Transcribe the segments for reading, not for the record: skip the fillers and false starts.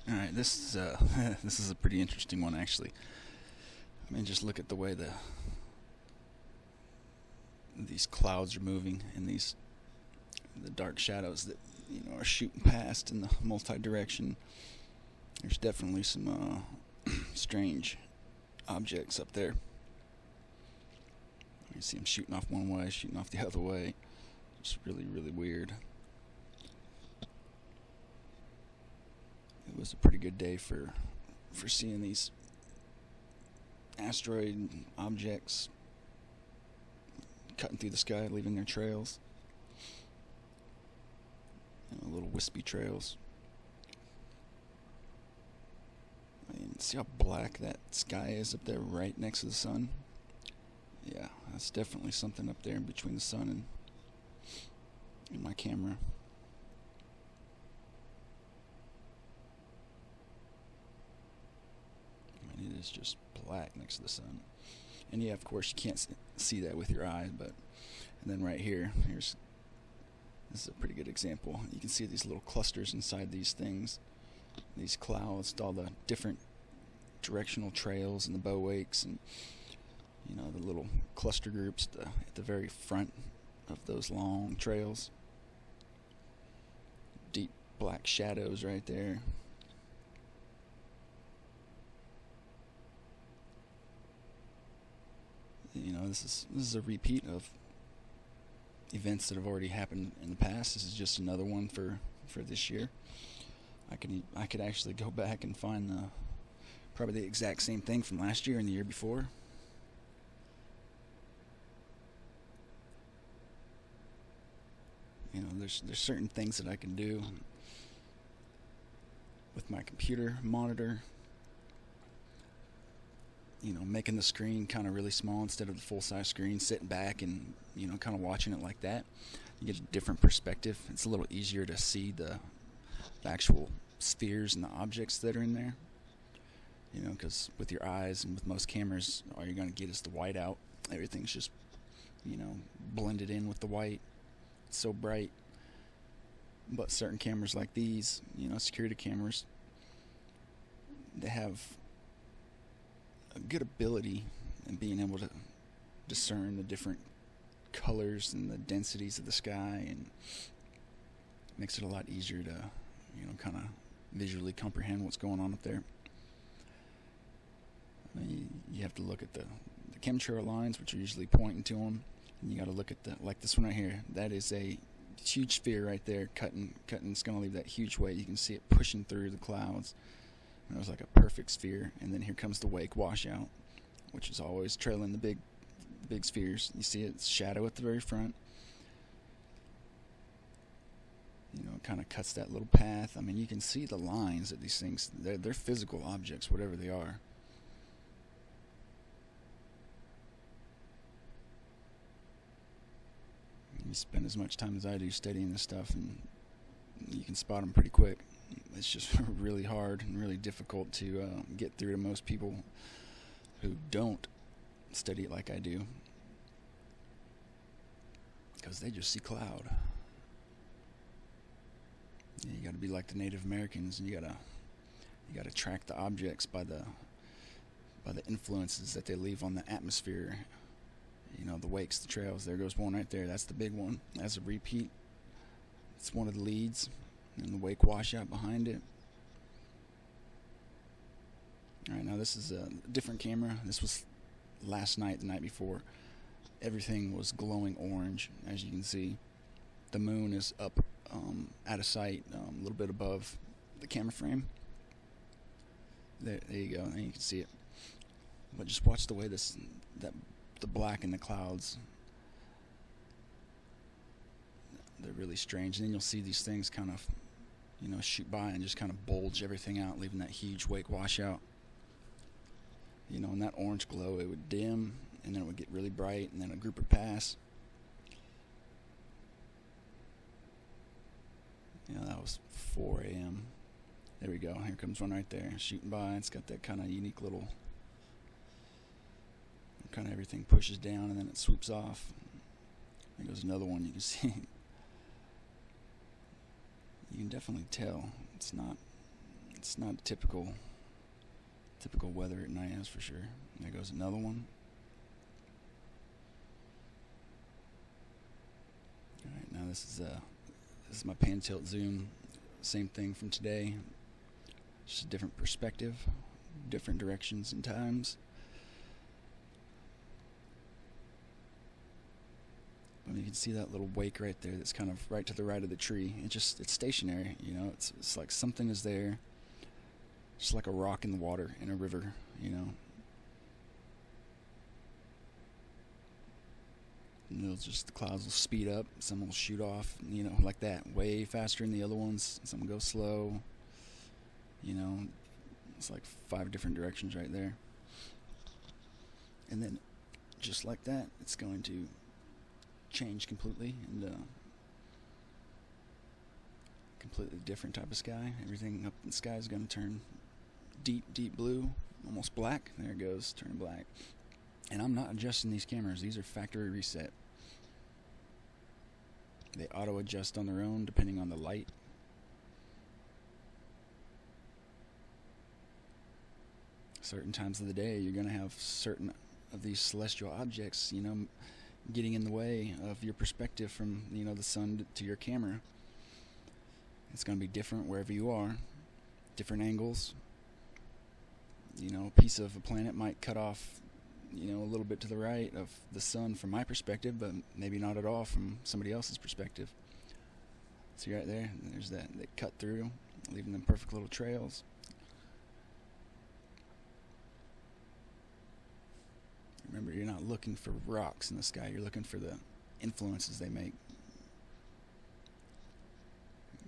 All right, this is this is a pretty interesting one actually. I mean, just look at the way these clouds are moving and the dark shadows that are shooting past in the multi-direction. There's definitely some strange objects up there. You see them shooting off one way, shooting off the other way. It's really, really weird. It was a pretty good day for seeing these asteroid objects cutting through the sky, leaving their trails. Little wispy trails. I mean, see how black that sky is up there right next to the sun? Yeah, that's definitely something up there in between the sun and my camera. I mean, it is just black next to the sun. And yeah, of course, you can't see that with your eye, but and then right here, this is a pretty good example. You can see these little clusters inside these things, these clouds, all the different directional trails and the bow wakes, and the little cluster groups at the very front of those long trails. Deep black shadows right there. This is a repeat of events that have already happened in the past. This is just another one for this year. I could actually go back and find probably the exact same thing from last year and the year before. There's certain things that I can do with my computer monitor. Making the screen kind of really small instead of the full-size screen, sitting back and kind of watching it like that. You get a different perspective. It's a little easier to see the actual spheres and the objects that are in there. Because with your eyes and with most cameras, all you're going to get is the white out. Everything's just, blended in with the white. It's so bright. But certain cameras like these, security cameras, they have a good ability in being able to discern the different colors and the densities of the sky, and makes it a lot easier to, kind of visually comprehend what's going on up there. You have to look at the chemtrail lines, which are usually pointing to them, and you got to look at like this one right here. That is a huge sphere right there, cutting. It's going to leave that huge weight. You can see it pushing through the clouds. And it was like a perfect sphere, and then here comes the wake washout, which is always trailing the big spheres. You see its shadow at the very front. It kind of cuts that little path. I mean, you can see the lines of these things. They're physical objects, whatever they are. You spend as much time as I do studying this stuff, and you can spot them pretty quick. It's just really hard and really difficult to get through to most people who don't study it like I do, because they just see cloud. You got to be like the Native Americans, and you got to track the objects by the influences that they leave on the atmosphere. The wakes, the trails. There goes one right there. That's the big one. That's a repeat. It's one of the leads. And the wake washout behind it. Alright, now this is a different camera. This was last night, the night before. Everything was glowing orange, as you can see. The moon is up out of sight, a little bit above the camera frame. There you go, and you can see it. But just watch the way the black in the clouds, they're really strange. And then you'll see these things kind of shoot by and just kind of bulge everything out, leaving that huge wake washout. And that orange glow, it would dim, and then it would get really bright, and then a group would pass. That was 4 a.m. There we go. Here comes one right there, shooting by. It's got that kind of unique little, kind of everything pushes down, and then it swoops off. There goes another one. You can see. You can definitely tell it's It's not typical weather at night, that's for sure. There goes another one. Alright, now this is my pan tilt zoom. Same thing from today. Just a different perspective, different directions and times. But you can see that little wake right there that's kind of right to the right of the tree. It's stationary, you know. It's like something is there. Just like a rock in the water in a river, you know. And the clouds will speed up, some will shoot off, you know, like that, way faster than the other ones. Some will go slow, you know. It's like 5 different directions right there. And then, just like that, it's going to change completely and completely different type of sky. Everything up in the sky is going to turn deep blue, almost black. There it goes, turning black. And I'm not adjusting these cameras. These are factory reset. They auto adjust on their own depending on the light. Certain times of the day you're going to have certain of these celestial objects, you know, getting in the way of your perspective from, you know, the sun to your camera. It's going to be different wherever you are, different angles. You know, a piece of a planet might cut off, you know, a little bit to the right of the sun from my perspective, but maybe not at all from somebody else's perspective. See right there, there's that they cut through, leaving them perfect little trails. Remember, you're not looking for rocks in the sky, you're looking for the influences they make.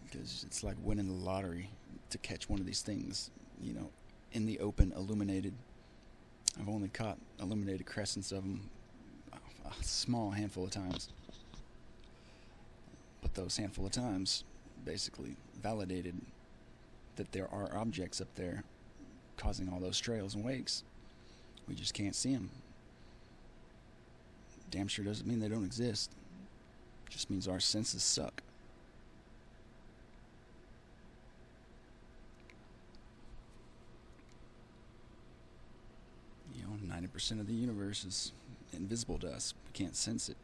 Because it's like winning the lottery to catch one of these things, you know, in the open, illuminated. I've only caught illuminated crescents of them a small handful of times. But those handful of times basically validated that there are objects up there causing all those trails and wakes. We just can't see them. Damn sure doesn't mean they don't exist. Just means our senses suck. You know, 90% of the universe is invisible to us. We can't sense it.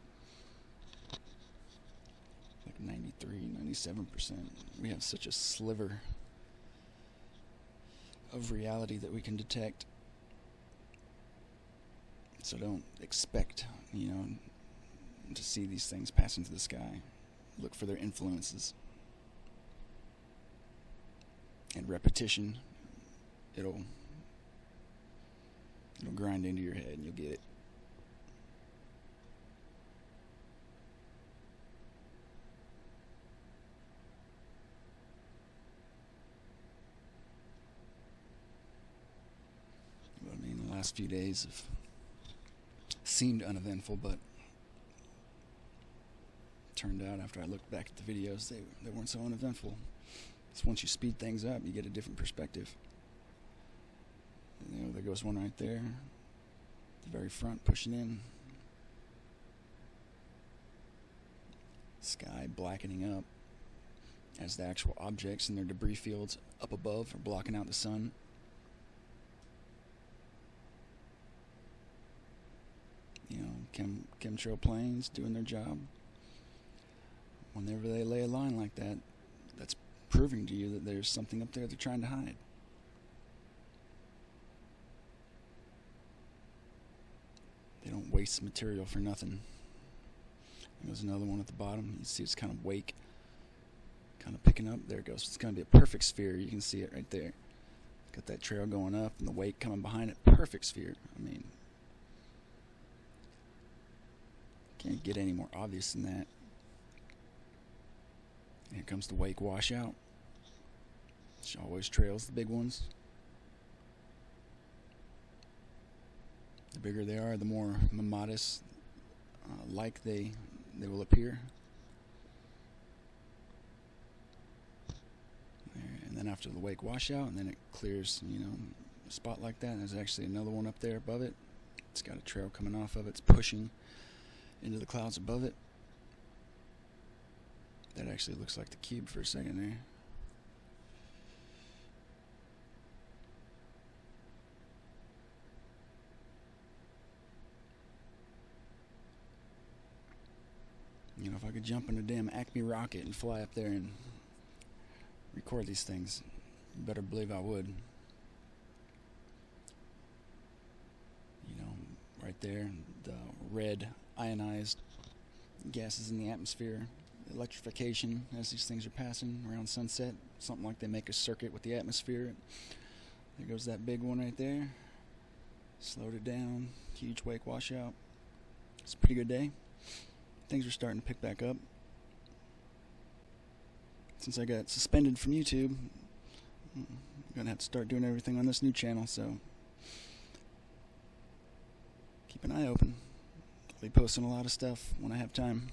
Like 93-97%. We have such a sliver of reality that we can detect. So don't expect, you know, to see these things pass into the sky. Look for their influences. And repetition, it'll grind into your head and you'll get it. I mean, the last few days have seemed uneventful, but turned out after I looked back at the videos, they weren't so uneventful. So once you speed things up, you get a different perspective. You know, there goes one right there, the very front, pushing in. Sky blackening up as the actual objects and their debris fields up above are blocking out the sun. You know, chemtrail planes doing their job. Whenever they lay a line like that, that's proving to you that there's something up there they're trying to hide. They don't waste material for nothing. There's another one at the bottom. You see it's kind of wake, kind of picking up. There it goes. It's going to be a perfect sphere. You can see it right there. Got that trail going up and the wake coming behind it. Perfect sphere. I mean, can't get any more obvious than that. Here comes the wake washout. She always trails the big ones. The bigger they are, the more modest like they will appear. There, and then after the wake washout, and then it clears, you know, a spot like that. And there's actually another one up there above it. It's got a trail coming off of it. It's pushing into the clouds above it. That actually looks like the cube for a second there. I could jump in a damn Acme rocket and fly up there and record these things, you better believe I would. You know, right there, the red ionized gases in the atmosphere, electrification as these things are passing around sunset, something like they make a circuit with the atmosphere. There goes that big one right there. Slowed it down, huge wake washout. It's a pretty good day. Things are starting to pick back up. Since I got suspended from YouTube, I'm gonna have to start doing everything on this new channel, so keep an eye open. I'll be posting a lot of stuff when I have time.